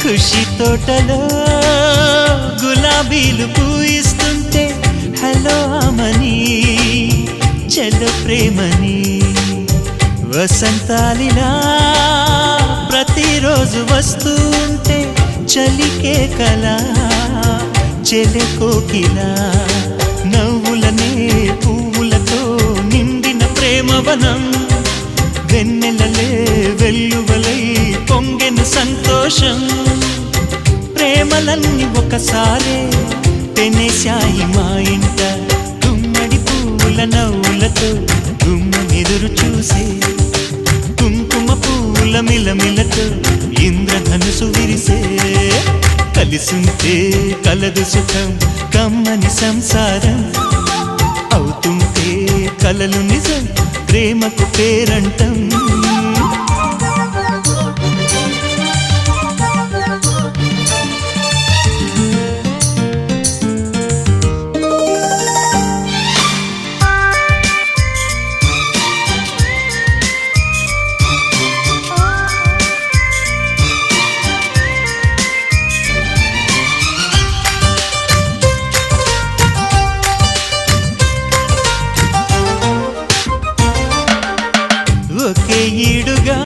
ఖుషి తోటలో గులాబీలు పూయిస్తుంటే హలో అమని చెల్లు ప్రేమని వసంతాలిలా ప్రతిరోజు వస్తుంటే చలికే కలా చెలె కోకిలా నవ్వులనే పువ్వులతో నిండిన ప్రేమవనం వెన్నెలలే వెల్లువలై పొంగెను సంతోషం ప్రేమలన్నీ ఒకసారే పెనేశాయి మా ఇంట గుమ్మడి పువ్వుల నవ్వులతో గుమ్మెదురు చూసే కుంకుమ పువ్వుల మిలమిలతో ఇంద్రధనుసు విరిసే కలిసుంటే కలదు సుఖం కమ్మని సంసారం అవుతుంటే కలలు నిజం ప్రేమకు పేరంటం